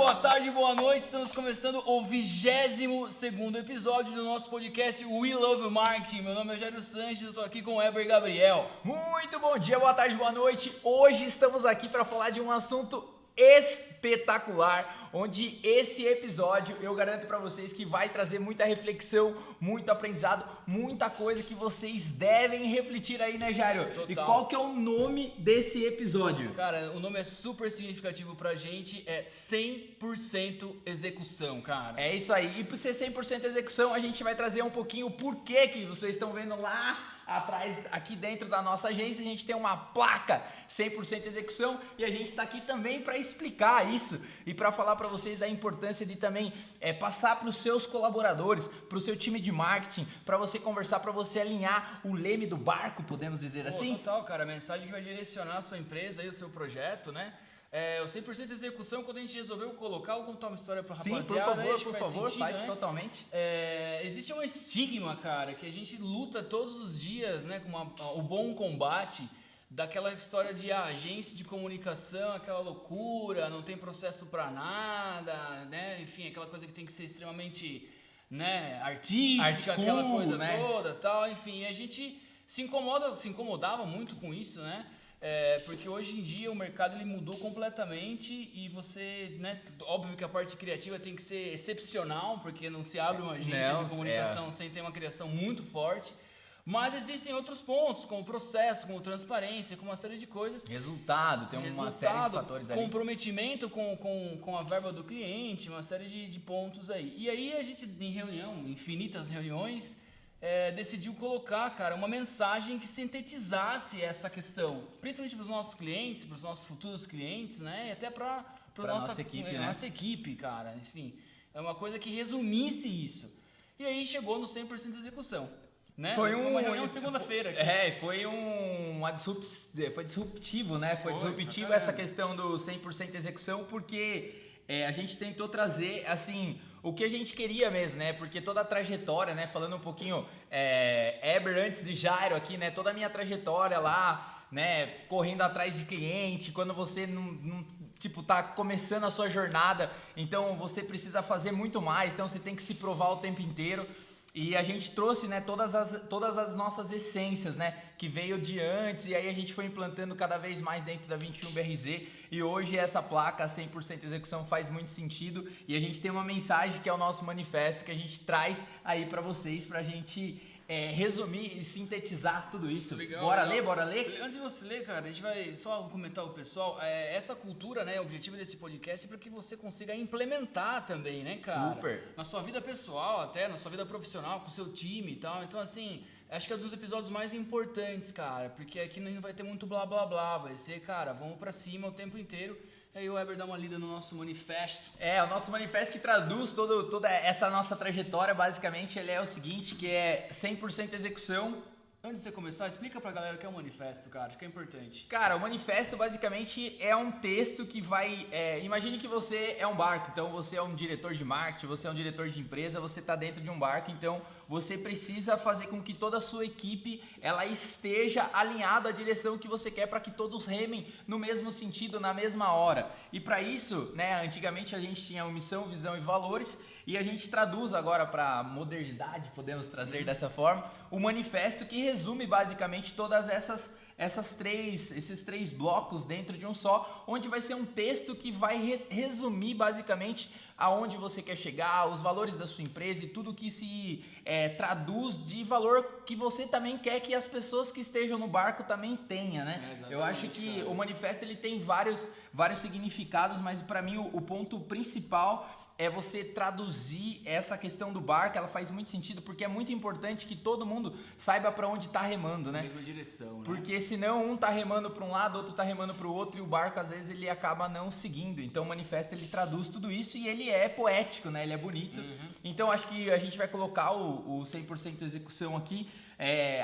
boa tarde, boa noite. Estamos começando o 22º episódio do nosso podcast We Love Marketing. Meu nome é Jairo Sanches, eu tô aqui com o Eber Gabriel. Muito bom dia, boa tarde, boa noite. Hoje estamos aqui para falar de um assunto espetacular, onde esse episódio eu garanto para vocês que vai trazer muita reflexão, muito aprendizado, muita coisa que vocês devem refletir aí, né, Jairo? Total. E qual que é o nome desse episódio? Cara, o nome é super significativo pra gente, é 100% execução, cara. É isso aí, e por ser 100% execução, a gente vai trazer um pouquinho o porquê que vocês estão vendo lá atrás, aqui dentro da nossa agência, a gente tem uma placa 100% execução e a gente está aqui também para explicar isso e para falar para vocês da importância de também passar para os seus colaboradores, para o seu time de marketing, para você conversar, para você alinhar o leme do barco, podemos dizer assim? Total, cara, a mensagem que vai direcionar a sua empresa e o seu projeto, né? O 100% execução, quando a gente resolveu colocar, eu vou contar uma história pra rapaziada. Sim, por favor, sentido, faz né? totalmente. Existe um estigma, cara, que a gente luta todos os dias, né, com o bom combate daquela história de agência de comunicação, aquela loucura, não tem processo pra nada, né, enfim, aquela coisa que tem que ser extremamente, né, artística, aquela coisa, né, toda, tal, enfim, a gente se incomodava muito com isso, né? Porque hoje em dia o mercado ele mudou completamente e você, né, óbvio que a parte criativa tem que ser excepcional, porque não se abre uma agência de comunicação sem ter uma criação muito forte, mas existem outros pontos, como processo, como transparência, com uma série de coisas. Resultado, tem uma série de fatores ali. Comprometimento com a verba do cliente, uma série de pontos aí. E aí a gente, em reunião, infinitas reuniões, decidiu colocar, cara, uma mensagem que sintetizasse essa questão, principalmente para os nossos clientes, para os nossos futuros clientes, né, e até para nossa equipe, né? Nossa equipe, cara, enfim, é uma coisa que resumisse isso. E aí chegou no 100% de execução, né? Foi uma reunião segunda-feira. Foi disruptivo, né? Foi disruptivo essa questão do 100% execução, porque a gente tentou trazer, assim, o que a gente queria mesmo, né? Porque toda a trajetória, né? Falando um pouquinho, Eber antes de Jairo aqui, né? Toda a minha trajetória lá, né? Correndo atrás de cliente, quando você tá começando a sua jornada, então você precisa fazer muito mais, então você tem que se provar o tempo inteiro. E a gente trouxe, né, todas as nossas essências, né, que veio de antes, e aí a gente foi implantando cada vez mais dentro da 21BRZ, e hoje essa placa 100% execução faz muito sentido, e a gente tem uma mensagem que é o nosso manifesto, que a gente traz aí pra vocês, pra gente resumir e sintetizar tudo isso. Legal, bora legal. ler? Antes de você ler, cara, a gente vai só comentar o pessoal. Essa cultura, né, o objetivo desse podcast é para que você consiga implementar também, né, cara? Super. Na sua vida pessoal, até na sua vida profissional, com o seu time e tal. Então, assim, acho que é um dos episódios mais importantes, cara, porque aqui não vai ter muito blá blá blá, vai ser, cara, vamos pra cima o tempo inteiro. Aí o Eber dá uma lida no nosso manifesto. O nosso manifesto que traduz toda essa nossa trajetória, basicamente, ele é o seguinte, que é 100% execução. Antes de você começar, explica pra galera o que é o manifesto, cara, acho que é importante. Cara, o manifesto basicamente é um texto que vai... imagine que você é um barco, então você é um diretor de marketing, você é um diretor de empresa, você está dentro de um barco, então você precisa fazer com que toda a sua equipe ela esteja alinhada à direção que você quer para que todos remem no mesmo sentido, na mesma hora. E para isso, né, antigamente a gente tinha missão, visão e valores, e a gente traduz agora para modernidade, podemos trazer dessa forma, o manifesto que resume basicamente todas esses três blocos dentro de um só, onde vai ser um texto que vai resumir basicamente aonde você quer chegar, os valores da sua empresa e tudo que se traduz de valor que você também quer que as pessoas que estejam no barco também tenham, né? Eu acho que, cara, o manifesto ele tem vários significados, mas para mim o ponto principal é você traduzir essa questão do barco. Ela faz muito sentido, porque é muito importante que todo mundo saiba para onde está remando, né? Na mesma direção, né? Porque senão um tá remando para um lado, outro tá remando para o outro, e o barco às vezes ele acaba não seguindo. Então o manifesto ele traduz tudo isso e ele é poético, né? Ele é bonito. Então acho que a gente vai colocar o 100% execução aqui,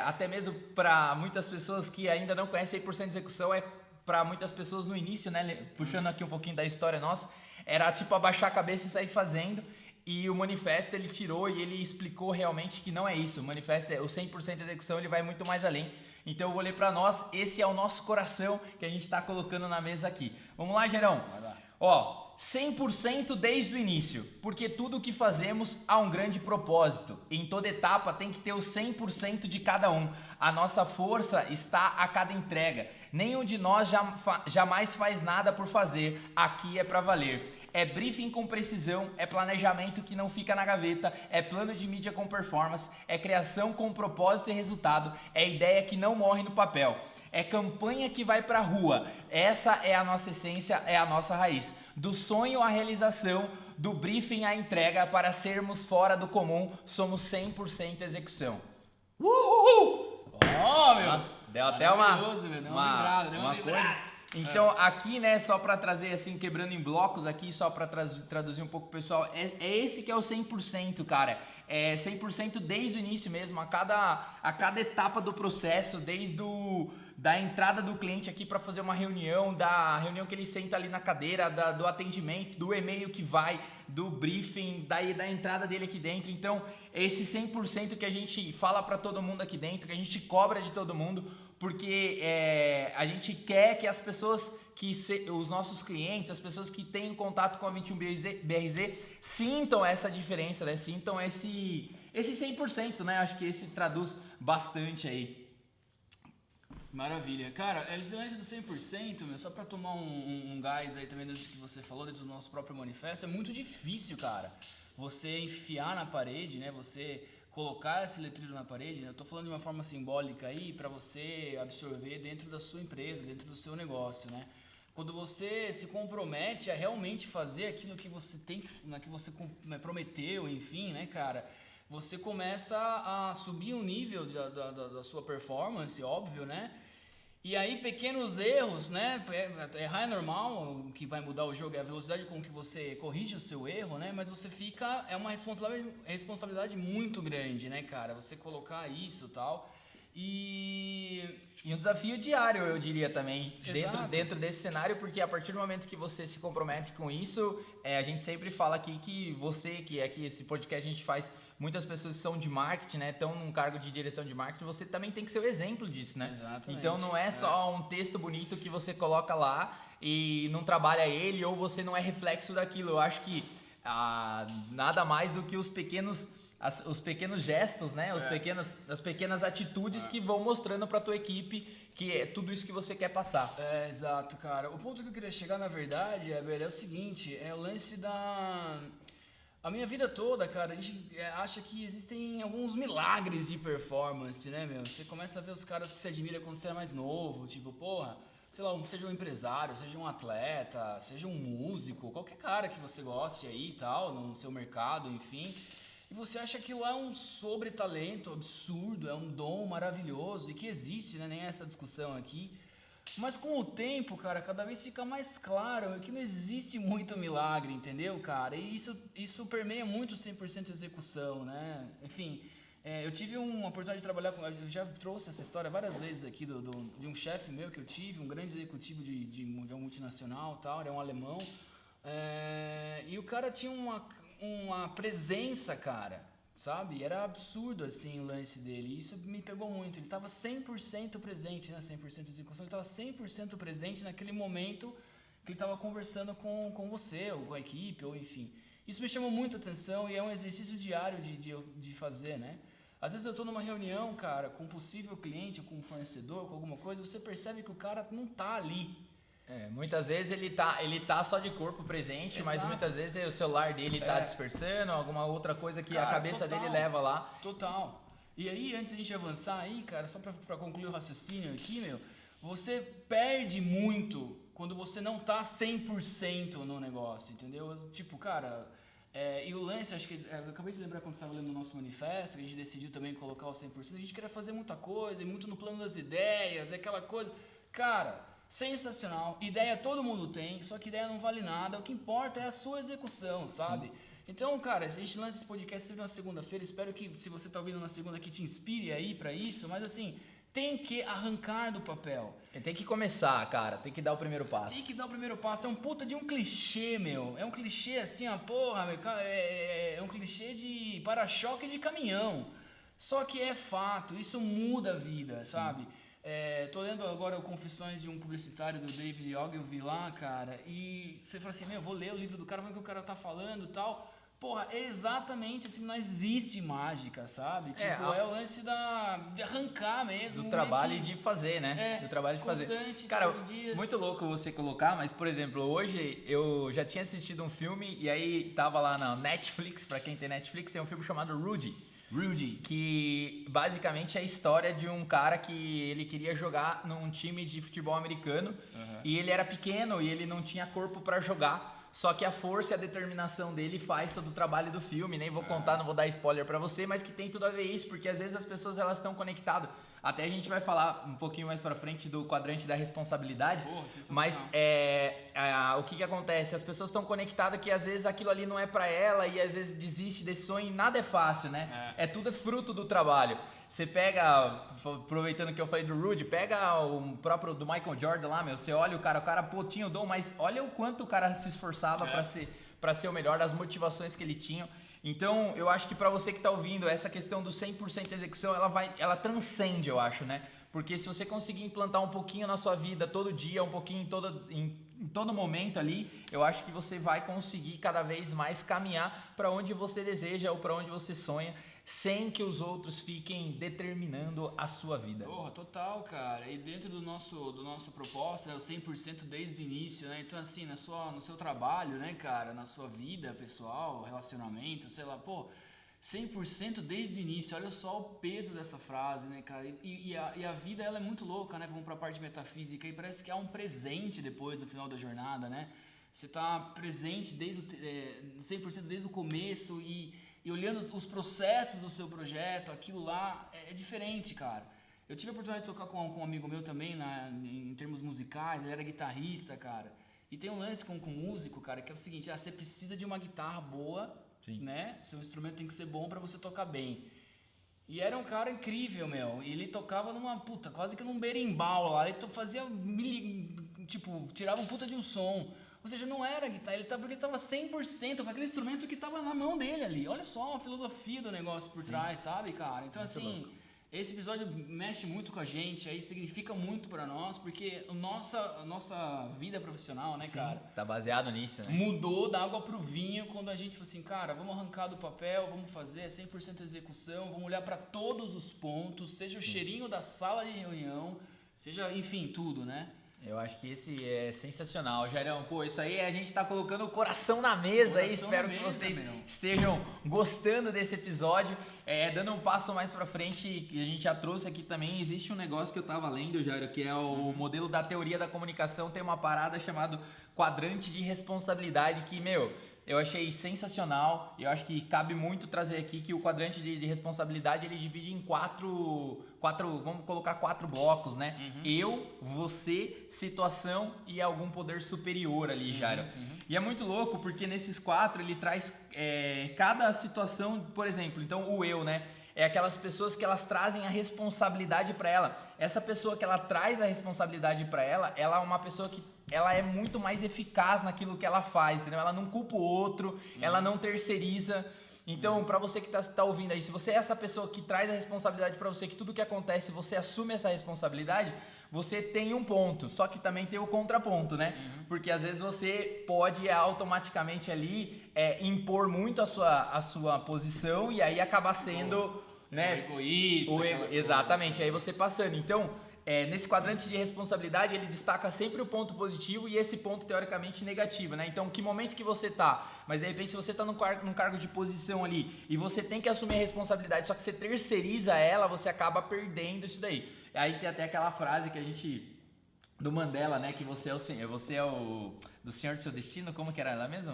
até mesmo para muitas pessoas que ainda não conhecem 100% execução, para muitas pessoas no início, né? Puxando aqui um pouquinho da história nossa, era tipo abaixar a cabeça e sair fazendo. E o manifesto ele tirou e ele explicou realmente que não é isso. O manifesto, o 100% execução, ele vai muito mais além. Então eu vou ler para nós, esse é o nosso coração que a gente está colocando na mesa aqui. Vamos lá, Gerão? Vai lá. Ó, 100% desde o início, porque tudo o que fazemos há um grande propósito. Em toda etapa tem que ter o 100% de cada um. A nossa força está a cada entrega. Nenhum de nós jamais faz nada por fazer. Aqui é para valer. É briefing com precisão, é planejamento que não fica na gaveta, é plano de mídia com performance, é criação com propósito e resultado, é ideia que não morre no papel, é campanha que vai pra rua. Essa é a nossa essência, é a nossa raiz. Do sonho à realização, do briefing à entrega, para sermos fora do comum, somos 100% execução. Uhul! Ó, meu! Deu até uma coisa. Então aqui, né, só para trazer assim, quebrando em blocos aqui, só para traduzir um pouco pro pessoal, é esse que é o 100%, cara. É 100% desde o início mesmo, a cada etapa do processo, desde da entrada do cliente aqui para fazer uma reunião, da reunião que ele senta ali na cadeira, do atendimento, do e-mail que vai, do briefing, da entrada dele aqui dentro. Então, esse 100% que a gente fala para todo mundo aqui dentro, que a gente cobra de todo mundo, porque a gente quer que as pessoas, os nossos clientes, as pessoas que têm contato com a 21BRZ sintam essa diferença, né? Sintam esse 100%, né? Acho que esse traduz bastante aí. Maravilha. Cara, a excelência do 100%, meu, só pra tomar um gás aí também dentro do que você falou, dentro do nosso próprio manifesto, é muito difícil, cara. Você enfiar na parede, né? Você colocar esse letreiro na parede, né? Eu tô falando de uma forma simbólica aí para você absorver dentro da sua empresa, dentro do seu negócio, né? Quando você se compromete a realmente fazer aquilo que você que você prometeu, enfim, né, cara? Você começa a subir o nível da sua performance, óbvio, né? E aí pequenos erros, né? Errar é normal, o que vai mudar o jogo é a velocidade com que você corrige o seu erro, né? Mas você é uma responsabilidade muito grande, né, cara? Você colocar isso e tal. E um desafio diário, eu diria também, dentro desse cenário, porque a partir do momento que você se compromete com isso, a gente sempre fala aqui que você, que aqui esse podcast a gente faz, muitas pessoas que são de marketing, né, estão num cargo de direção de marketing, você também tem que ser o exemplo disso, né? Exatamente. Então não é só um texto bonito que você coloca lá e não trabalha ele, ou você não é reflexo daquilo. Eu acho que nada mais do que os pequenos gestos, né? As pequenas atitudes que vão mostrando para tua equipe que é tudo isso que você quer passar. Exato, cara. O ponto que eu queria chegar, na verdade, é o seguinte, é o lance a minha vida toda, cara, a gente acha que existem alguns milagres de performance, né, meu? Você começa a ver os caras que você admira quando você é mais novo, tipo, porra, sei lá, seja um empresário, seja um atleta, seja um músico, qualquer cara que você goste aí e tal, no seu mercado, enfim. E você acha que aquilo é um sobretalento absurdo, é um dom maravilhoso e que existe, né? Nem essa discussão aqui. Mas com o tempo, cara, cada vez fica mais claro que não existe muito milagre, entendeu, cara? E isso permeia muito 100% execução, né? Enfim, eu tive uma oportunidade de trabalhar com... Eu já trouxe essa história várias vezes aqui de um chefe meu que eu tive, um grande executivo de uma multinacional, tal, era um alemão. E o cara tinha uma presença, cara, sabe? Era absurdo, assim, o lance dele. E isso me pegou muito. Ele estava 100% presente, né? 100% de execução. Ele estava 100% presente naquele momento que ele estava conversando com você, ou com a equipe, ou enfim. Isso me chamou muito a atenção e é um exercício diário de fazer, né? Às vezes eu estou numa reunião, cara, com um possível cliente, com um fornecedor, com alguma coisa, você percebe que o cara não tá ali. Muitas vezes ele tá só de corpo presente, Exato. Mas muitas vezes o celular dele tá dispersando, alguma outra coisa que a cabeça dele leva lá. Total. E aí, antes de a gente avançar aí, cara, só pra concluir o raciocínio aqui, meu, você perde muito quando você não tá 100% no negócio, entendeu? Tipo, cara, e o lance, acho que, eu acabei de lembrar quando você estava lendo o nosso manifesto, que a gente decidiu também colocar o 100%, a gente queria fazer muita coisa, e muito no plano das ideias, aquela coisa, cara... Sensacional, ideia todo mundo tem, só que ideia não vale nada, o que importa é a sua execução, sabe? Sim. Então, cara, a gente lança esse podcast sempre na segunda-feira, espero que se você tá ouvindo na segunda que te inspire aí pra isso, mas assim, tem que arrancar do papel. Tem que começar, cara, tem que dar o primeiro passo. Tem que dar o primeiro passo, é um puta de um clichê, meu, é um clichê assim, porra, meu, é um clichê de para-choque de caminhão, só que é fato, isso muda a vida, sabe? Tô lendo agora o Confissões de um Publicitário do David Ogilvy lá, cara, e você fala assim, eu vou ler o livro do cara, ver o que o cara tá falando e tal. Porra, é exatamente assim, não existe mágica, sabe? Tipo, é o lance de arrancar mesmo. Do trabalho de fazer, né? Do trabalho de fazer. Cara, todos os dias. muito louco você colocar, mas, por exemplo, hoje eu já tinha assistido um filme e aí tava lá na Netflix, pra quem tem Netflix, tem um filme chamado Rudy, que basicamente é a história de um cara que ele queria jogar num time de futebol americano e ele era pequeno e ele não tinha corpo pra jogar. Só que a força e a determinação dele faz todo o trabalho do filme. Nem vou contar, não vou dar spoiler pra você, mas que tem tudo a ver isso, porque às vezes as pessoas elas estão conectadas. Até a gente vai falar um pouquinho mais pra frente do quadrante da responsabilidade. Porra, mas o que acontece? As pessoas estão conectadas que às vezes aquilo ali não é pra ela e às vezes desiste desse sonho e nada é fácil, né? Tudo é fruto do trabalho. Você pega, aproveitando que eu falei do Rudy, pega o próprio do Michael Jordan lá, meu. Você olha o cara, pô, tinha o dom, mas olha o quanto o cara se esforçava pra ser o melhor, as motivações que ele tinha. Então, eu acho que pra você que tá ouvindo, essa questão do 100% execução, ela transcende, eu acho, né? Porque se você conseguir implantar um pouquinho na sua vida, todo dia, um pouquinho em todo momento ali, eu acho que você vai conseguir cada vez mais caminhar para onde você deseja ou para onde você sonha, sem que os outros fiquem determinando a sua vida. Porra, total, cara. E dentro do nosso propósito, né, o 100% desde o início, né? Então, assim, no seu trabalho, né, cara, na sua vida pessoal, relacionamento, sei lá, pô, 100% desde o início. Olha só o peso dessa frase, né, cara? E a vida, ela é muito louca, né? Vamos pra parte metafísica e parece que há um presente depois, no final da jornada, né? Você tá presente 100% desde o começo e olhando os processos do seu projeto, aquilo lá é diferente, cara. Eu tive a oportunidade de tocar com um amigo meu também, em termos musicais, ele era guitarrista, cara. E tem um lance com músico, cara, que é o seguinte, você precisa de uma guitarra boa, Sim. Né? Seu instrumento tem que ser bom pra você tocar bem. E era um cara incrível, meu. E ele tocava quase que num berimbau lá. Ele tirava um puta de um som. Ou seja, não era guitarra, porque ele tava 100% com aquele instrumento que tava na mão dele ali. Olha só a filosofia do negócio por trás, sabe, cara? Então, muito assim, louco. Esse episódio mexe muito com a gente, aí significa muito pra nós, porque a nossa vida profissional, né, cara? Tá baseado nisso, né? Mudou da água pro vinho quando a gente falou assim, cara, vamos arrancar do papel, vamos fazer 100% execução, vamos olhar pra todos os pontos, seja o cheirinho da sala de reunião, seja, enfim, tudo, né? Eu acho que esse é sensacional, Jairão. Pô, isso aí a gente tá colocando o coração na mesa aí. Espero que vocês estejam gostando desse episódio. Dando um passo mais pra frente, que a gente já trouxe aqui também, existe um negócio que eu tava lendo, Jairo, que é o modelo da teoria da comunicação. Tem uma parada chamada quadrante de responsabilidade que, eu achei sensacional. Eu acho que cabe muito trazer aqui que o quadrante de responsabilidade ele divide em quatro, vamos colocar 4 blocos, né? Eu, você, situação e algum poder superior ali, Jairo. E é muito louco porque nesses 4 ele traz cada situação, por exemplo, então o eu, né? É aquelas pessoas que elas trazem a responsabilidade para ela. Essa pessoa que ela traz a responsabilidade para ela é uma pessoa que ela é muito mais eficaz naquilo que ela faz, entendeu? Ela não culpa o outro, ela não terceiriza. Então, para você que tá ouvindo aí, se você é essa pessoa que traz a responsabilidade para você, que tudo que acontece você assume essa responsabilidade, você tem um ponto, só que também tem o contraponto, né? Porque às vezes você pode automaticamente ali impor muito a sua posição e aí acabar sendo, né? Egoísta. Exatamente, aí você passando. Então, nesse quadrante de responsabilidade, ele destaca sempre o ponto positivo e esse ponto teoricamente negativo, né? Então, que momento que você tá? Mas de repente, se você tá num cargo de posição ali e você tem que assumir a responsabilidade, só que você terceiriza ela, você acaba perdendo isso daí. Aí tem até aquela frase que a gente... do Mandela, né? Que você é o do senhor do seu destino. Como que era ela mesmo?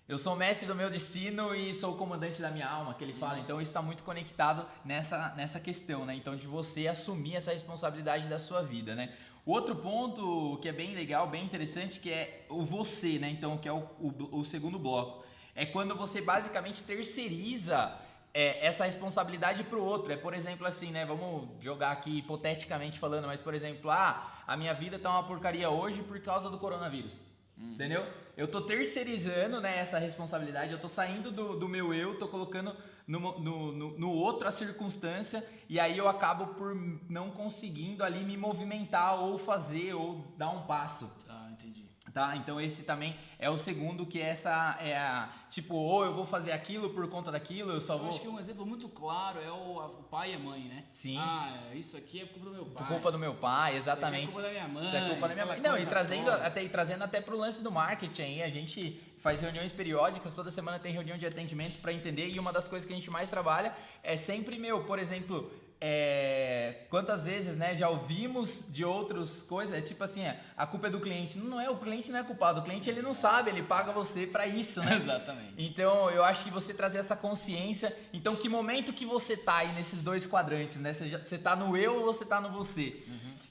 Eu sou o mestre do meu destino e sou o comandante da minha alma, que ele fala. Então isso está muito conectado nessa questão, né? Então de você assumir essa responsabilidade da sua vida, né? Outro ponto que é bem legal, bem interessante, que é o você, né? Então que é o segundo bloco. É quando você basicamente terceiriza essa responsabilidade para o outro. Por exemplo, assim, né? Vamos jogar aqui hipoteticamente falando, mas por exemplo, a minha vida tá uma porcaria hoje por causa do coronavírus. Entendeu? Eu tô terceirizando, né, essa responsabilidade, eu tô saindo do meu eu, tô colocando no outro a circunstância, e aí eu acabo por não conseguindo ali me movimentar ou fazer ou dar um passo. Ah, entendi. Tá? Então esse também é o segundo, que tipo, ou eu vou fazer aquilo por conta daquilo, eu só vou... acho que um exemplo muito claro é o pai e a mãe, né? Sim. Isso aqui é culpa do meu pai. Culpa do meu pai, exatamente. Isso aqui é culpa da minha mãe. Isso é culpa da minha mãe. Não, e trazendo até pro lance do marketing aí, a gente faz reuniões periódicas, toda semana tem reunião de atendimento para entender, e uma das coisas que a gente mais trabalha é sempre, por exemplo... quantas vezes, né, já ouvimos de outras coisas, é tipo assim, a culpa é do cliente. O cliente não é culpado, o cliente ele não sabe, ele paga você para isso, né? Exatamente. Então eu acho que você trazer essa consciência, então que momento que você tá aí nesses dois quadrantes, né? Você tá no eu ou você tá no você?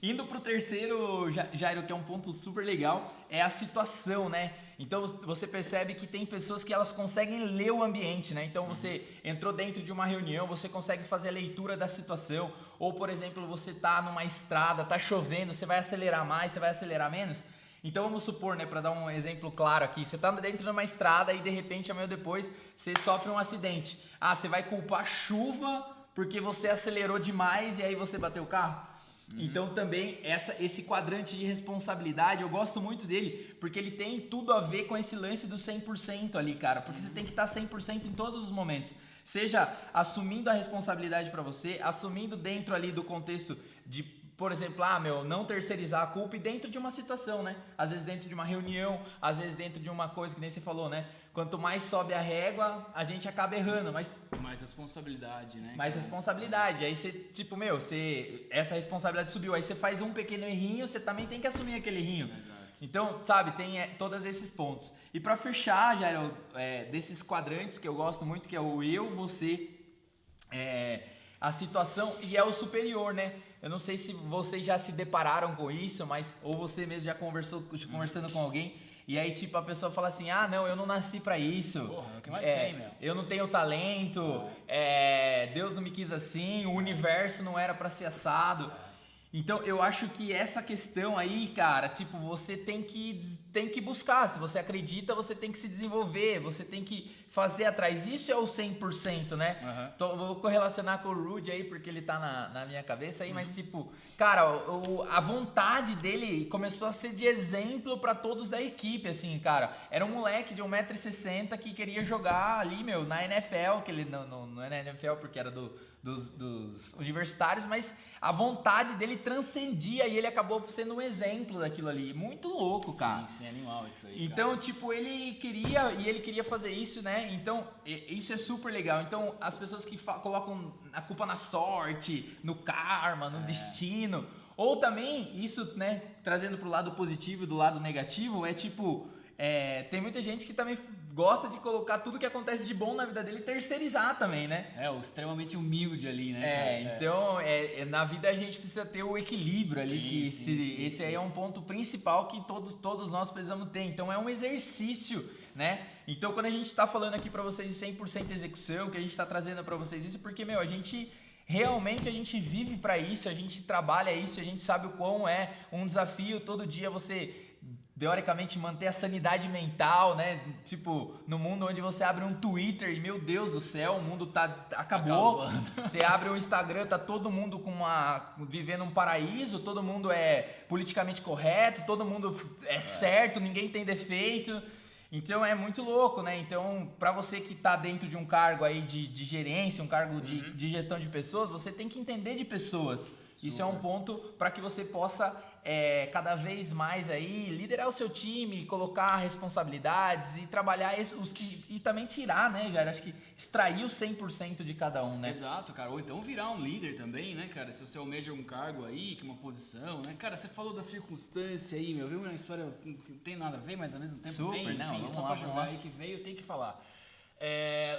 Indo pro terceiro, Jairo, que é um ponto super legal, é a situação, né? Então você percebe que tem pessoas que elas conseguem ler o ambiente, né? Então você entrou dentro de uma reunião, você consegue fazer a leitura da situação, ou por exemplo, você tá numa estrada, tá chovendo, você vai acelerar mais, você vai acelerar menos? Então vamos supor, né, para dar um exemplo claro aqui, você tá dentro de uma estrada e de repente, amanhã depois, você sofre um acidente. Você vai culpar a chuva porque você acelerou demais e aí você bateu o carro? Então também esse quadrante de responsabilidade, eu gosto muito dele, porque ele tem tudo a ver com esse lance do 100% ali, cara, porque você tem que estar 100% em todos os momentos, seja assumindo a responsabilidade para você, assumindo dentro ali do contexto de, por exemplo, não terceirizar a culpa, e dentro de uma situação, né? Às vezes dentro de uma reunião, às vezes dentro de uma coisa que nem você falou, né? Quanto mais sobe a régua, a gente acaba errando, mas... Mais responsabilidade, né? Mais responsabilidade. Aí você, tipo, essa responsabilidade subiu, aí você faz um pequeno errinho, você também tem que assumir aquele errinho. Exato. Então, sabe, tem todos esses pontos. E pra fechar, Jairo, desses quadrantes que eu gosto muito, que é o eu, você, a situação e é o superior, né? Eu não sei se vocês já se depararam com isso, mas ou você mesmo já conversando com alguém, e aí tipo a pessoa fala assim, não, eu não nasci pra isso. Porra, é o que mais tem, meu. Eu não tenho talento, Deus não me quis assim, o universo não era pra ser assado. Então eu acho que essa questão aí, cara, tipo, você tem que buscar. Se você acredita, você tem que se desenvolver, você tem que fazer atrás. Isso é o 100%, né? Então, vou correlacionar com o Rudy aí, porque ele tá na minha cabeça aí, mas tipo, cara, a vontade dele começou a ser de exemplo pra todos da equipe, assim, cara. Era um moleque de 1,60 m que queria jogar ali, na NFL, que ele não é na NFL porque era dos universitários, mas a vontade dele transcendia e ele acabou sendo um exemplo daquilo ali. Muito louco, cara. Sim, é animal isso aí, então, cara. tipo, ele queria fazer isso, né? Então, isso é super legal. Então, as pessoas que colocam a culpa na sorte, no karma, no destino, ou também, isso, né, trazendo pro lado positivo e do lado negativo, é tipo... tem muita gente que também gosta de colocar tudo que acontece de bom na vida dele e terceirizar também, né? O extremamente humilde ali, né? Então, na vida a gente precisa ter o equilíbrio ali, esse aí é um ponto principal que todos nós precisamos ter. Então, é um exercício, né? Então, quando a gente está falando aqui para vocês de 100% execução, que a gente está trazendo para vocês isso, porque, realmente a gente vive para isso, a gente trabalha isso, a gente sabe o quão é um desafio todo dia você... teoricamente manter a sanidade mental, né? Tipo, no mundo onde você abre um Twitter e, meu Deus do céu, o mundo acabou. Você abre o Instagram, tá todo mundo vivendo um paraíso, todo mundo é politicamente correto, todo mundo é certo, ninguém tem defeito. Então é muito louco, né? Então, para você que tá dentro de um cargo aí de gerência, um cargo de gestão de pessoas, você tem que entender de pessoas. Isso é um ponto para que você possa cada vez mais aí liderar o seu time, colocar responsabilidades e trabalhar e também tirar, né, Jair? Acho que extrair o 100% de cada um, né? Exato, cara. Ou então virar um líder também, né, cara? Se você almeja um cargo aí, que uma posição, né? Cara, você falou da circunstância aí, viu uma história que não tem nada a ver, mas ao mesmo tempo super, tem, não, enfim, só pra jogar aí que veio, tem que falar.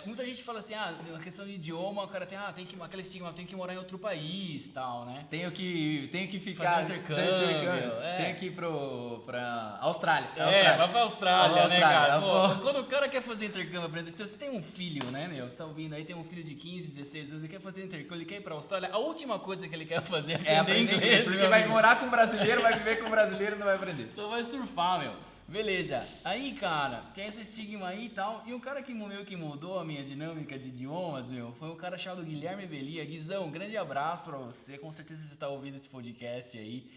Muita gente fala assim, na questão de idioma, o cara tem aquele estigma, tem que morar em outro país, tal, né? Tenho que ficar... Fazer um intercâmbio. Tenho que ir pra Austrália. Vai pra Austrália, né, cara? Pô. Quando o cara quer fazer intercâmbio, se você tem um filho, né, meu? Você tá ouvindo aí, tem um filho de 15, 16 anos, ele quer fazer intercâmbio, ele quer ir pra Austrália, a última coisa que ele quer fazer é aprender inglês. Porque vai morar com brasileiro, vai viver com brasileiro, não vai aprender. Só vai surfar, meu. Beleza. Aí, cara, tem esse estigma aí e tal. E o cara que mudou a minha dinâmica de idiomas, meu, foi um cara chamado Guilherme Belia. Guizão, um grande abraço pra você. Com certeza você tá ouvindo esse podcast aí.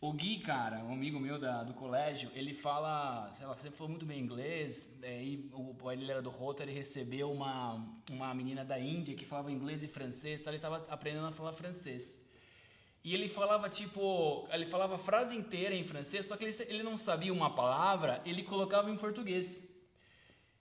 O Gui, cara, um amigo meu do colégio, ele fala, sei lá, sempre falou muito bem inglês. Aí ele era do Rotary, ele recebeu uma menina da Índia que falava inglês e francês, então ele tava aprendendo a falar francês. E ele falava ele falava a frase inteira em francês, só que ele não sabia uma palavra, ele colocava em português.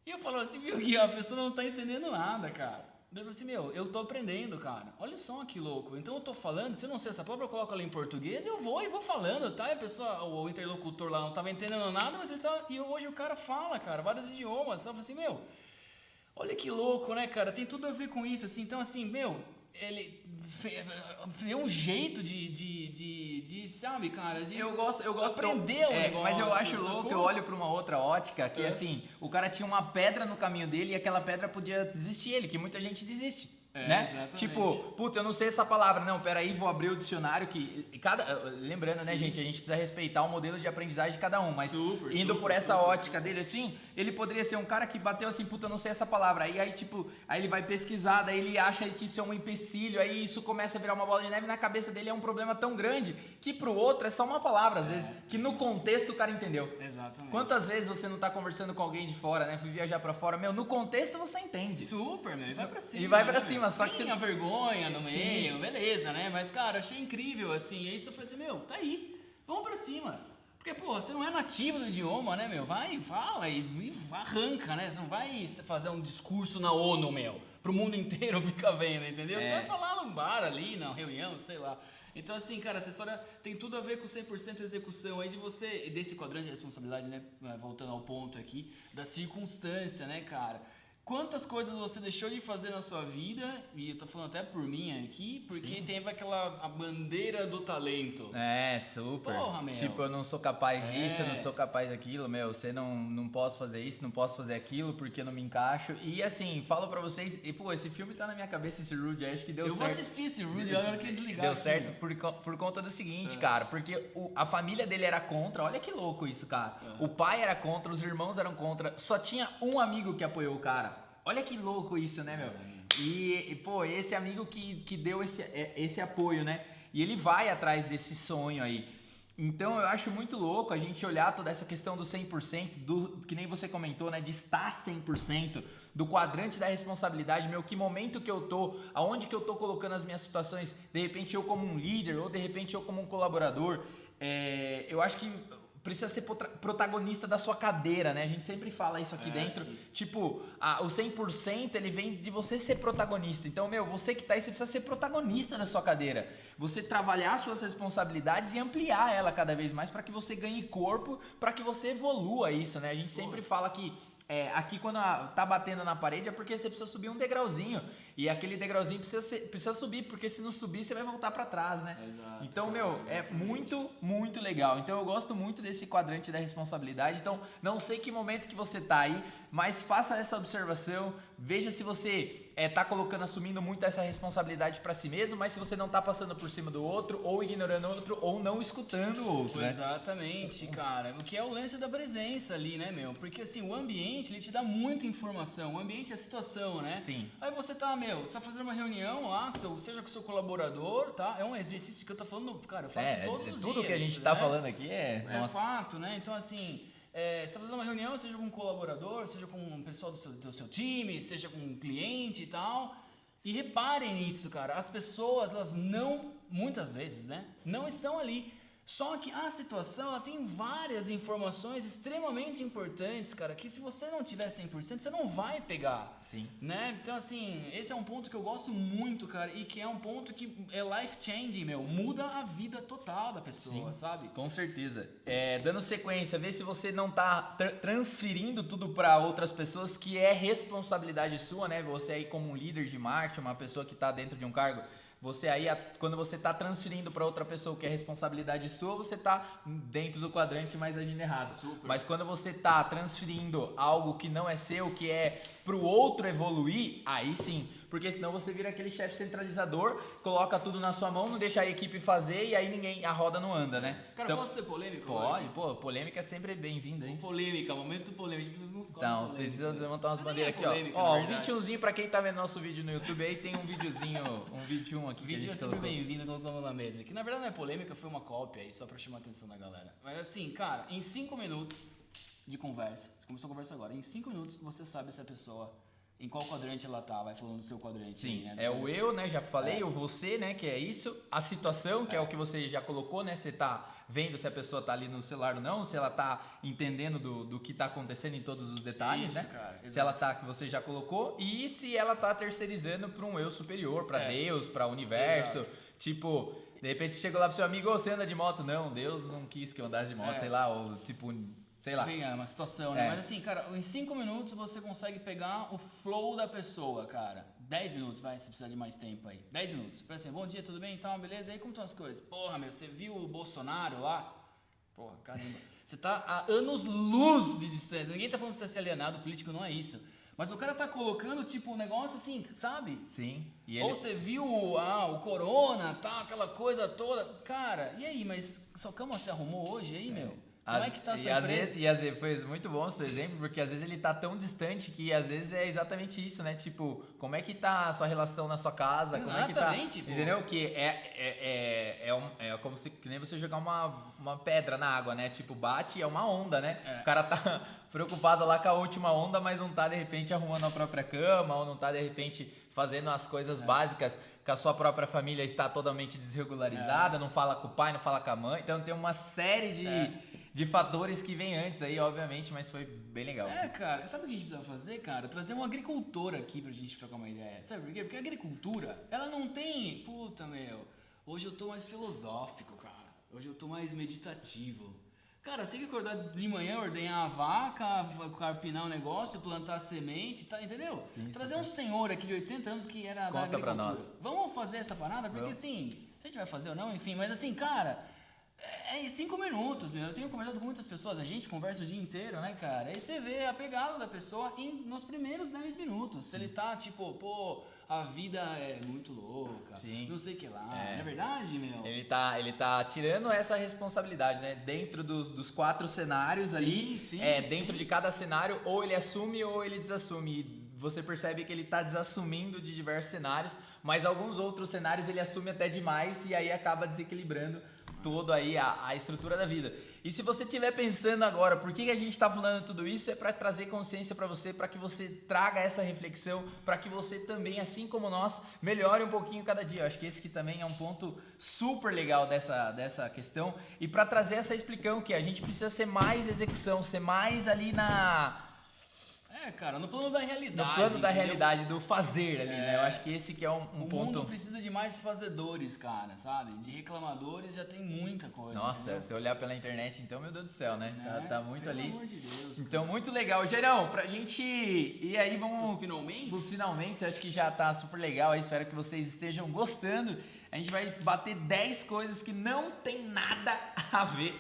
E eu falava assim, viu, Gui, a pessoa não tá entendendo nada, cara. Daí eu falei assim, meu, eu tô aprendendo, cara. Olha só que louco. Então eu tô falando, se eu não sei essa palavra, eu coloco ela em português e eu vou falando, tá? E a pessoa, o interlocutor lá não tava entendendo nada, mas ele tava... E hoje o cara fala, cara, vários idiomas. Eu falei assim, meu, olha que louco, né, cara? Tem tudo a ver com isso, assim. Então, assim, meu, ele é um jeito de sabe, cara, eu gosto aprender o negócio. Mas eu acho louco, eu olho pra uma outra ótica que assim, o cara tinha uma pedra no caminho dele e aquela pedra podia desistir ele, que muita gente desiste. Né? Exatamente. Tipo, puta, eu não sei essa palavra. Não, peraí, vou abrir o dicionário que lembrando, né, gente, a gente precisa respeitar o modelo de aprendizagem de cada um, mas indo por essa ótica dele assim, ele poderia ser um cara que bateu assim, puta, eu não sei essa palavra. Aí tipo, aí ele vai pesquisar, daí ele acha que isso é um empecilho, aí isso começa a virar uma bola de neve e na cabeça dele é um problema tão grande que pro outro é só uma palavra, às vezes, que no contexto o cara entendeu. Exatamente. Quantas vezes você não tá conversando com alguém de fora, né? Fui viajar pra fora, meu, no contexto você entende. Super, meu, e vai pra cima. E vai pra né, cima, só que tem a vergonha no Sim. meio, beleza, né? Mas, cara, achei incrível, assim. E aí eu falei assim, meu, tá aí, vamos pra cima. Porque, pô, você não é nativo do idioma, né, meu? Vai, fala e arranca, né? Você não vai fazer um discurso na ONU, meu, pro mundo inteiro ficar vendo, entendeu? Você vai falar num bar ali, na reunião, sei lá. Então, assim, cara, essa história tem tudo a ver com 100% execução aí de você, desse quadrante de responsabilidade, né? Voltando ao ponto aqui, da circunstância, né, cara? Quantas coisas você deixou de fazer na sua vida, e eu tô falando até por mim aqui, porque teve a bandeira do talento. É, super. Porra, meu. Tipo, eu não sou capaz disso, eu não sou capaz daquilo, meu, você não posso fazer isso, não posso fazer aquilo, porque eu não me encaixo. E assim, falo pra vocês, e pô, esse filme tá na minha cabeça, esse Rudy, acho que deu certo. Eu vou assistir esse Rudy, a hora que desligar. Deu certo por conta do seguinte, cara, porque a família dele era contra, olha que louco isso, cara. O pai era contra, os irmãos eram contra, só tinha um amigo que apoiou o cara. Olha que louco isso, né, meu? E pô, esse amigo que deu esse apoio, né? E ele vai atrás desse sonho aí. Então eu acho muito louco a gente olhar toda essa questão do 100%, que nem você comentou, né? De estar 100%, do quadrante da responsabilidade, meu, que momento que eu tô, aonde que eu tô colocando as minhas situações, de repente eu como um líder, ou de repente eu como um colaborador. Eu acho que precisa ser protagonista da sua cadeira, né? A gente sempre fala isso aqui dentro. Tipo, o 100% ele vem de você ser protagonista. Então, meu, você que tá aí, você precisa ser protagonista da sua cadeira. Você trabalhar suas responsabilidades e ampliar ela cada vez mais para que você ganhe corpo, para que você evolua isso, né? A gente sempre fala que aqui quando tá batendo na parede é porque você precisa subir um degrauzinho. E aquele degrauzinho precisa subir, porque se não subir você vai voltar para trás, né? Exato, então, meu, é muito, muito legal. Então eu gosto muito desse quadrante da responsabilidade. Então, não sei que momento que você tá aí, mas faça essa observação, veja se você tá assumindo muito essa responsabilidade para si mesmo, mas se você não tá passando por cima do outro, ou ignorando o outro, ou não escutando o outro, né? Exatamente, cara. O que é o lance da presença ali, né, meu? Porque assim, o ambiente, ele te dá muita informação. O ambiente é a situação, né? Sim. Aí você tá, você tá fazendo uma reunião lá, seja com o seu colaborador, tá? É um exercício que eu tô falando, cara, eu faço todos os dias. Tudo que a gente tá falando aqui é fato, né? Então, assim, você tá fazendo uma reunião, seja com um colaborador, seja com um pessoal do seu time, seja com um cliente e tal. E reparem nisso, cara. As pessoas, elas muitas vezes, né? Não estão ali. Só que a situação, ela tem várias informações extremamente importantes, cara, que se você não tiver 100%, você não vai pegar. Sim. Né? Então, assim, esse é um ponto que eu gosto muito, cara, e que é um ponto que é life-changing, meu. Muda a vida total da pessoa, sabe? Com certeza. Dando sequência, vê se você não tá transferindo tudo para outras pessoas, que é responsabilidade sua, né? Você aí como um líder de marketing, uma pessoa que tá dentro de um cargo... Você aí, quando você está transferindo para outra pessoa que é responsabilidade sua, você está dentro do quadrante, mas agindo errado. Super. Mas quando você está transferindo algo que não é seu, que é para o outro evoluir, aí sim, porque senão você vira aquele chefe centralizador, coloca tudo na sua mão, não deixa a equipe fazer e aí a roda não anda, né? Cara, então, posso ser polêmico? pode, pô, polêmica é sempre bem-vinda, hein? Polêmica, momento polêmico, precisa de uns Então, precisa levantar umas bandeiras aqui, polêmica, ó. Ó, um 21zinho pra quem tá vendo nosso vídeo no YouTube aí, tem um videozinho, um 21 aqui que a Vídeo gente é sempre colocou. bem-vindo, colocando na mesa. Que na verdade não é polêmica, foi uma cópia aí, só pra chamar a atenção da galera. Mas assim, cara, em 5 minutos de conversa, você começou a conversa agora, em 5 minutos você sabe se a pessoa, em qual quadrante ela tá, vai falando do seu quadrante. Sim, aí, né? é o eu, né, já falei, o você, né, que é isso, a situação, que é o que você já colocou, né, você tá vendo se a pessoa tá ali no celular ou não, se ela tá entendendo do que tá acontecendo em todos os detalhes, Isso, né, cara, se ela tá, que você já colocou, e se ela tá terceirizando pra um eu superior, pra Deus, pra universo, tipo, de repente você chegou lá pro seu amigo, ô, você anda de moto? Não, Deus não quis que eu andasse de moto, sei lá, ou tipo... Sei lá. Enfim, é uma situação, né? Mas assim, cara, em 5 minutos você consegue pegar o flow da pessoa, cara. 10 minutos, vai, se precisar de mais tempo aí. 10 minutos. Pra assim, bom dia, tudo bem? Então, beleza? Aí como estão as coisas? Porra, meu, você viu o Bolsonaro lá? Porra, caramba. Você tá a anos-luz de distância. Ninguém tá falando pra você ser alienado, político não é isso. Mas o cara tá colocando, tipo, um negócio assim, sabe? Sim. E Ou você viu o corona, tá, aquela coisa toda. Cara, e aí, mas sua cama se arrumou hoje aí, meu? Como é que tá a sua empresa? E às vezes foi muito bom o seu exemplo, porque às vezes ele tá tão distante que às vezes é exatamente isso, né? Tipo, como é que tá a sua relação na sua casa? Como é que tá, Exatamente, pô. entendeu? Que é como se que nem você jogar uma pedra na água, né? Tipo, bate e é uma onda, né? O cara tá preocupado lá com a última onda, mas não tá de repente arrumando a própria cama, ou não tá de repente fazendo as coisas básicas que a sua própria família está totalmente desregularizada, não fala com o pai, não fala com a mãe. Então tem uma série de fatores que vem antes aí, obviamente, mas foi bem legal. Cara, sabe o que a gente precisa fazer, cara? Trazer um agricultor aqui pra gente trocar uma ideia. Sabe por quê? Porque a agricultura, ela não tem... Puta, meu, hoje eu tô mais filosófico, cara. Hoje eu tô mais meditativo. Cara, você tem que acordar de manhã, ordenhar a vaca, carpinar o negócio, plantar a semente, tá, entendeu? Sim, Trazer um senhor aqui de 80 anos que era da agricultura. Pra nós. Vamos fazer essa parada? Porque assim, se a gente vai fazer ou não, enfim, mas assim, cara... É em 5 minutos, meu. Eu tenho conversado com muitas pessoas, a gente conversa o dia inteiro, né, cara? Aí você vê a pegada da pessoa nos primeiros 10 minutos. Se ele tá tipo, pô, a vida é muito louca, não sei o que lá. Não é verdade, meu? Ele tá tirando essa responsabilidade, né? Dentro dos 4 cenários ali, dentro de cada cenário, ou ele assume ou ele desassume. E você percebe que ele tá desassumindo de diversos cenários, mas alguns outros cenários ele assume até demais e aí acaba desequilibrando todo aí a estrutura da vida. E se você estiver pensando agora, por que a gente está falando tudo isso? É para trazer consciência para você, para que você traga essa reflexão, para que você também, assim como nós, melhore um pouquinho cada dia. Eu acho que esse que também é um ponto super legal dessa questão. E para trazer essa explicação que a gente precisa ser mais execução, ser mais ali cara, no plano da realidade. No plano da entendeu? realidade, do fazer ali, né? Eu acho que esse que é um ponto... O mundo precisa de mais fazedores, cara, sabe? De reclamadores já tem muita coisa. Nossa, entendeu? se olhar pela internet, então, meu Deus do céu, né? Tá muito pelo ali. amor de Deus, então, muito legal. Gerão, pra gente... E aí, vamos... Os finalmente? Os finalmente, acho que já tá super legal. Eu espero que vocês estejam gostando. A gente vai bater 10 coisas que não tem nada a ver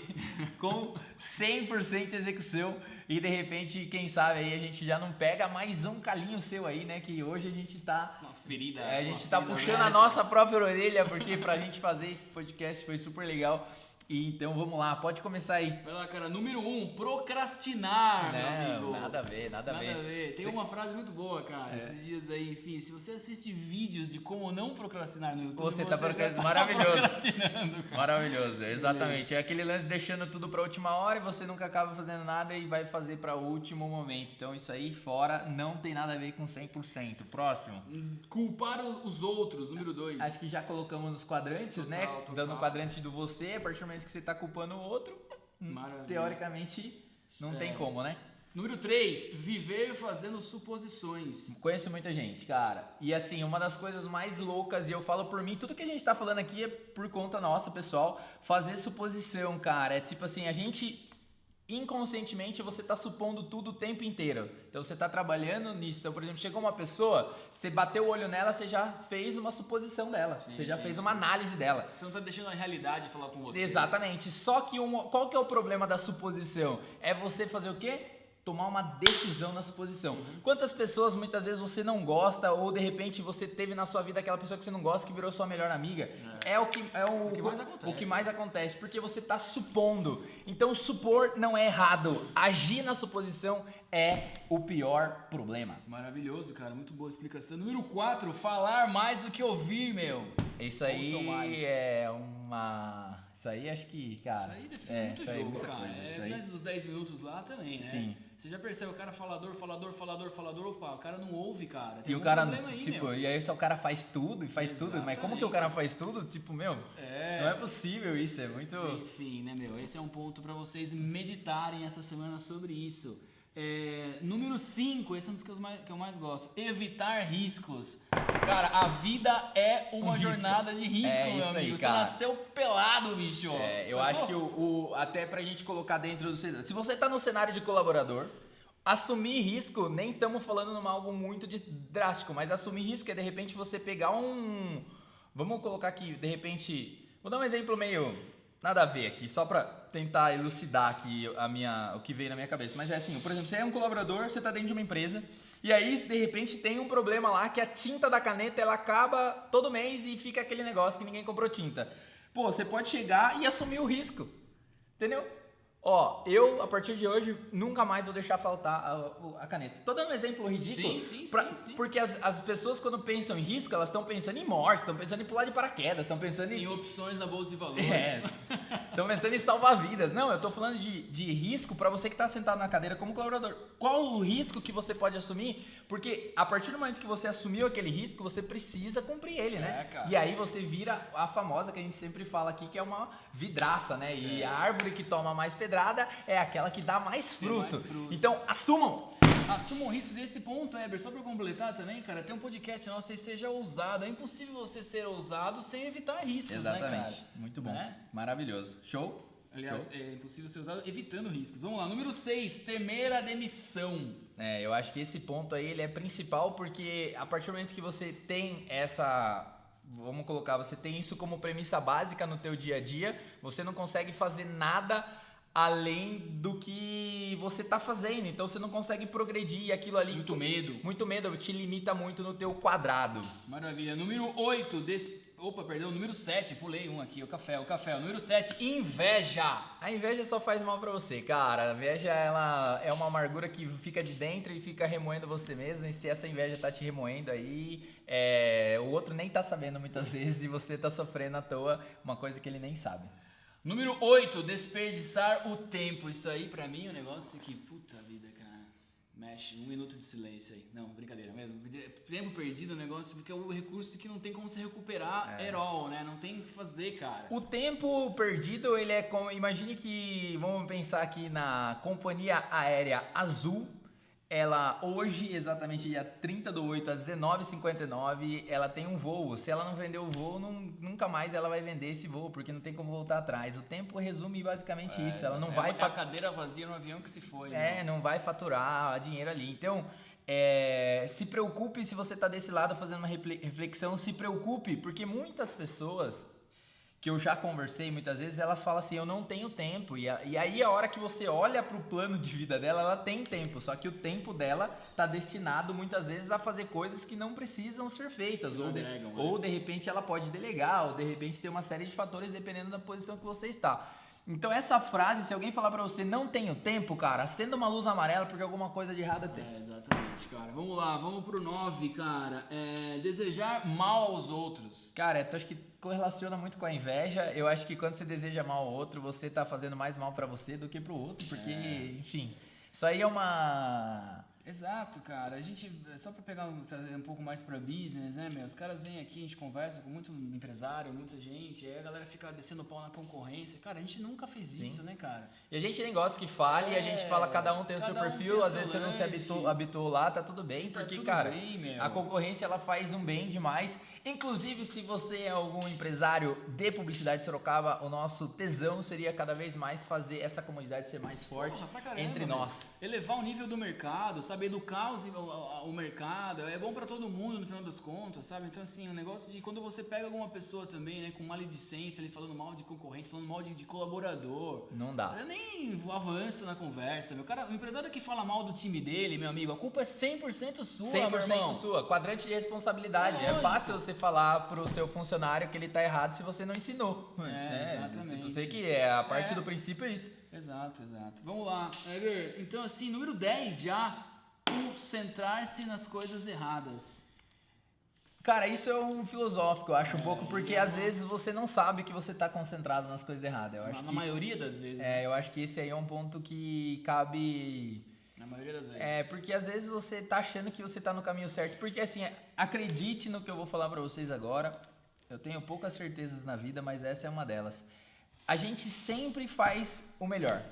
com 100% execução. E de repente, quem sabe aí a gente já não pega mais um calinho seu aí, né? Que hoje a gente tá... Uma ferida. a gente tá puxando a nossa própria orelha, porque pra gente fazer esse podcast foi super legal. E então vamos lá, pode começar aí. Vai lá, cara. Número 1, procrastinar, meu amigo. Nada a ver, nada a ver. Tem uma frase muito boa, cara. Esses dias aí, enfim, se você assiste vídeos de como não procrastinar no YouTube, Você tá maravilhoso. procrastinando, cara. Maravilhoso, exatamente. É aquele lance deixando tudo pra última hora e você nunca acaba fazendo nada e vai fazer pra último momento. Então isso aí fora não tem nada a ver com 100%. Próximo. Culpar os outros, número 2. Acho que já colocamos nos quadrantes, né? Dando o quadrante do você, a partir do momento que você tá culpando o outro, teoricamente não tem como, né? Número 3, viver fazendo suposições. Conheço muita gente, cara. E assim, uma das coisas mais loucas, e eu falo por mim, tudo que a gente tá falando aqui é por conta nossa, pessoal. Fazer suposição, cara. É tipo assim, a gente... Inconscientemente você está supondo tudo o tempo inteiro. Então você está trabalhando nisso. Então, por exemplo, chegou uma pessoa, você bateu o olho nela, você já fez uma suposição dela. Você já fez uma análise dela. Você não está deixando a realidade falar com você. Exatamente. Só que qual que é o problema da suposição? É você fazer o quê? tomar uma decisão na sua posição. Quantas pessoas muitas vezes você não gosta ou de repente você teve na sua vida aquela pessoa que você não gosta que virou sua melhor amiga? É o que mais acontece, porque você está supondo. Então supor não é errado, agir na suposição é o pior problema. Maravilhoso, cara, muito boa explicação. Número 4, falar mais do que ouvir, meu. Isso aí é uma... Isso aí acho que, cara... Isso aí define muito jogo, cara. Coisa, dos 10 minutos lá também, né? Sim. Você já percebe o cara falador, opa, o cara não ouve, cara. Tem e o cara, tipo, e aí só o cara faz tudo e faz tudo, mas como que o cara faz tudo? Tipo, meu, não é possível isso, é muito... Enfim, né, meu, esse é um ponto pra vocês meditarem essa semana sobre isso. Número 5, esse é um dos que eu mais gosto. Evitar riscos. Cara, a vida é uma jornada de risco, meu amigo. Você nasceu pelado, bicho. Eu acho que até pra gente colocar dentro do cenário. Se você tá no cenário de colaborador, assumir risco, nem estamos falando numa algo muito drástico, mas assumir risco é de repente você pegar Vamos colocar aqui, de repente. Vou dar um exemplo meio. Nada a ver aqui, só pra tentar elucidar aqui o que veio na minha cabeça. Mas é assim, por exemplo, você é um colaborador, você tá dentro de uma empresa, e aí, de repente, tem um problema lá que a tinta da caneta, ela acaba todo mês e fica aquele negócio que ninguém comprou tinta. Pô, você pode chegar e assumir o risco, entendeu? Ó, eu, a partir de hoje, nunca mais vou deixar faltar a caneta. Tô dando um exemplo ridículo. Sim. Porque as pessoas, quando pensam em risco, elas estão pensando em morte, estão pensando em pular de paraquedas, estão pensando em opções na bolsa de valores. Estão pensando em salvar vidas. Não, eu tô falando de risco para você que tá sentado na cadeira como colaborador. Qual o risco que você pode assumir? Porque a partir do momento que você assumiu aquele risco, você precisa cumprir ele, né? Cara. E aí você vira a famosa que a gente sempre fala aqui, que é uma vidraça, né? E a árvore que toma mais pedrada é aquela que dá mais fruto. Então, assumam riscos. E esse ponto, Eber, só pra completar também, cara, tem um podcast nosso aí, seja ousado. É impossível você ser ousado sem evitar riscos, né, cara? Muito bom. Maravilhoso. Show? Aliás, é impossível ser ousado evitando riscos. Vamos lá, número 6, temer a demissão. Eu acho que esse ponto aí ele é principal porque a partir do momento que você tem vamos colocar, você tem isso como premissa básica no teu dia a dia, você não consegue fazer nada além do que você tá fazendo, então você não consegue progredir aquilo ali. Muito medo te limita muito no teu quadrado. Maravilha. Número 8, número 7, pulei um aqui, o café. O número 7, inveja. A inveja só faz mal pra você, cara. A inveja, ela é uma amargura que fica de dentro e fica remoendo você mesmo, e se essa inveja tá te remoendo aí, o outro nem tá sabendo muitas vezes e você tá sofrendo à toa uma coisa que ele nem sabe. Número 8, desperdiçar o tempo. Isso aí, pra mim, é um negócio que, puta vida, cara, mexe. 1 minuto de silêncio aí. Não, brincadeira mesmo. Tempo perdido é um negócio, porque é um recurso que não tem como se recuperar at all, né? Não tem o que fazer, cara. O tempo perdido, ele é como... Imagine que, vamos pensar aqui na Companhia Aérea Azul. Ela hoje, exatamente dia 30/8 às 19h59, ela tem um voo. Se ela não vender o voo, nunca mais ela vai vender esse voo, porque não tem como voltar atrás. O tempo resume basicamente isso. Ela não vai... É a cadeira vazia no avião que se foi. Não vai faturar dinheiro ali. Então, se preocupe se você está desse lado fazendo uma reflexão. Se preocupe, porque muitas pessoas... que eu já conversei muitas vezes, elas falam assim, eu não tenho tempo, e aí a hora que você olha pro plano de vida dela, ela tem tempo, só que o tempo dela tá destinado muitas vezes a fazer coisas que não precisam ser feitas, ou de repente ela pode delegar, ou de repente tem uma série de fatores dependendo da posição que você está. Então essa frase, se alguém falar pra você, não tenho tempo, cara, acenda uma luz amarela porque alguma coisa de errada tem. Exatamente, cara. Vamos lá, vamos pro 9, cara. Desejar mal aos outros. Cara, eu acho que correlaciona muito com a inveja. Eu acho que quando você deseja mal ao outro, você tá fazendo mais mal pra você do que pro outro, porque, enfim, isso aí é uma... Exato, cara. A gente, só pra trazer um pouco mais pra business, né, meu? Os caras vêm aqui, a gente conversa com muito empresário, muita gente, aí a galera fica descendo o pau na concorrência. Cara, a gente nunca fez isso, né, cara? E a gente nem gosta que fale, a gente fala, cada um tem o seu perfil, às vezes você não se habituou lá, tá tudo bem, porque, cara, a concorrência, ela faz um bem demais. Inclusive, se você é algum empresário de publicidade de Sorocaba, o nosso tesão seria cada vez mais fazer essa comunidade ser mais forte entre nós. Elevar o nível do mercado, sabe? sabe, educar o mercado, é bom pra todo mundo no final das contas, sabe? Então, assim, o negócio de quando você pega alguma pessoa também, né, com maledicência, ele falando mal de concorrente, falando mal de colaborador. Não dá. Eu nem avanço na conversa, meu cara. O empresário que fala mal do time dele, meu amigo, a culpa é 100% sua, 100% meu irmão. sua. Quadrante de responsabilidade. É Lógico. fácil você falar pro seu funcionário que ele tá errado se você não ensinou. Exatamente. Você que a parte do princípio é isso. Exato. Vamos lá, Eber. Então, assim, número 10 já, concentrar-se nas coisas erradas. Cara, isso é um filosófico, eu acho um pouco, porque às vezes você não sabe que você tá concentrado nas coisas erradas. Eu acho Na que maioria das vezes. eu acho que esse aí é um ponto que cabe... Na maioria das vezes. Porque às vezes você tá achando que você tá no caminho certo, porque assim, acredite no que eu vou falar pra vocês agora, eu tenho poucas certezas na vida, mas essa é uma delas. A gente sempre faz o melhor.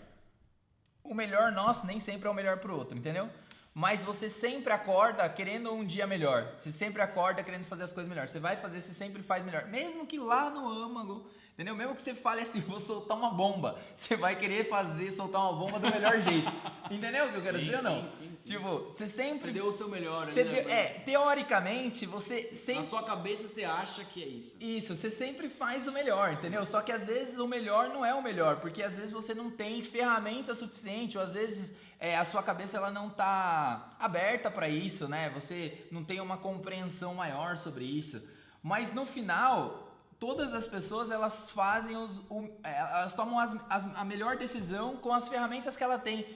O melhor nosso nem sempre é o melhor pro outro, entendeu? Mas você sempre acorda querendo um dia melhor. Você sempre acorda querendo fazer as coisas melhor. Você vai fazer, você sempre faz melhor. Mesmo que lá no âmago, entendeu? Mesmo que você fale assim, vou soltar uma bomba. Você vai querer soltar uma bomba do melhor jeito. Entendeu o que eu quero dizer ou não? Sim. Tipo, você sempre... Você deu o seu melhor. Você ali, né? teoricamente, você sempre... Na sua cabeça você acha que é isso. Isso, você sempre faz o melhor, entendeu? Só que às vezes o melhor não é o melhor, porque às vezes você não tem ferramenta suficiente, ou às vezes a sua cabeça ela não tá aberta para isso, né? Você não tem uma compreensão maior sobre isso. Mas no final, todas as pessoas elas fazem elas tomam a melhor decisão com as ferramentas que ela tem,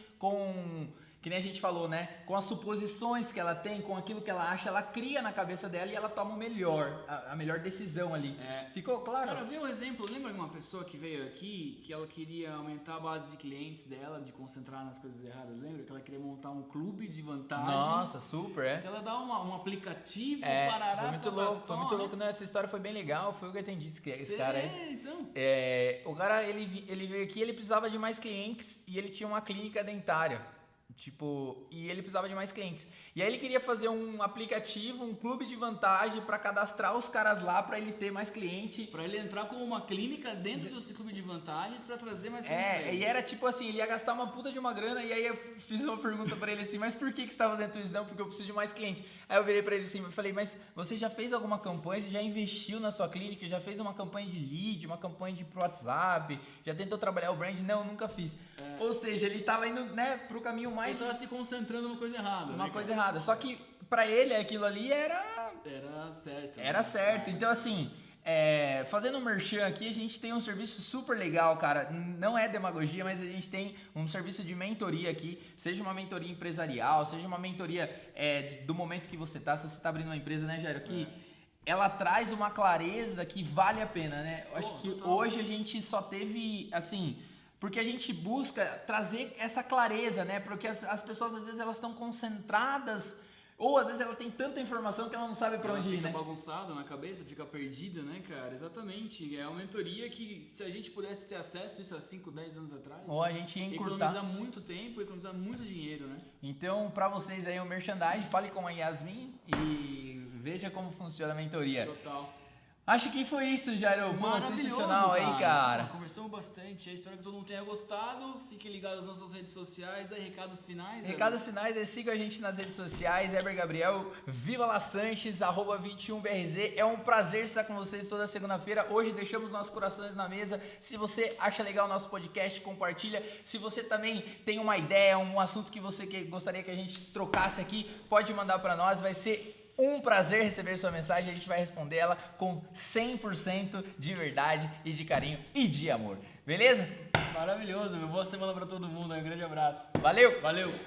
que nem a gente falou, né? Com as suposições que ela tem, com aquilo que ela acha, ela cria na cabeça dela e ela toma a melhor decisão ali. Ficou claro? Cara, vê um exemplo. Lembra de uma pessoa que veio aqui, que ela queria aumentar a base de clientes dela, de concentrar nas coisas erradas? Lembra? Que ela queria montar um clube de vantagens. Nossa, super, Então ela dá um aplicativo, foi muito louco. Não, essa história foi bem legal, foi o que eu entendi esse cara aí. Então. O cara, ele veio aqui, ele precisava de mais clientes e ele tinha uma clínica dentária. E ele precisava de mais clientes. E aí ele queria fazer um aplicativo, um clube de vantagem para cadastrar os caras lá, para ele ter mais cliente. Para ele entrar como uma clínica dentro desse clube de vantagens para trazer mais clientes. E era tipo assim, ele ia gastar uma puta de uma grana, e aí eu fiz uma pergunta para ele assim, mas por que você tá fazendo isso? Não, porque eu preciso de mais cliente. Aí eu virei para ele assim, eu falei, mas você já fez alguma campanha? Você já investiu na sua clínica? Já fez uma campanha de lead, uma campanha de WhatsApp? Já tentou trabalhar o brand? Não, nunca fiz. Ou seja, ele tava indo, né, pro caminho mais... Ele tava se concentrando numa coisa errada. Uma coisa errada. Só que pra ele aquilo ali era certo. Era certo. Então assim, fazendo um merchan aqui, a gente tem um serviço super legal, cara. Não é demagogia, mas a gente tem um serviço de mentoria aqui. Seja uma mentoria empresarial, seja uma mentoria do momento que você tá. Se você tá abrindo uma empresa, né, Jairo? Que ela traz uma clareza que vale a pena, né? Eu acho que hoje a gente só teve, assim... Porque a gente busca trazer essa clareza, né? Porque as pessoas, às vezes, elas estão concentradas, ou às vezes ela tem tanta informação que ela não sabe para onde ir, né? Fica bagunçada na cabeça, fica perdida, né, cara? Exatamente. É uma mentoria que, se a gente pudesse ter acesso a isso há 5, 10 anos atrás... Ou a gente ia encurtar. Economizar muito tempo, economizar muito dinheiro, né? Então, para vocês aí, o merchandising, fale com a Yasmin e veja como funciona a mentoria. Total. Acho que foi isso, Jairo. Pô, sensacional aí, cara. Conversamos bastante. Espero que todo mundo tenha gostado. Fiquem ligados nas nossas redes sociais. Aí, recados finais. Recados finais, sigam a gente nas redes sociais. Eber Gabriel, Viva La Sanches, @21BRZ. É um prazer estar com vocês toda segunda-feira. Hoje deixamos nossos corações na mesa. Se você acha legal o nosso podcast, compartilha. Se você também tem uma ideia, um assunto que você gostaria que a gente trocasse aqui, pode mandar para nós. Vai ser um prazer receber sua mensagem, a gente vai responder ela com 100% de verdade e de carinho e de amor. Beleza? Maravilhoso, meu. Boa semana pra todo mundo. Um grande abraço. Valeu! Valeu!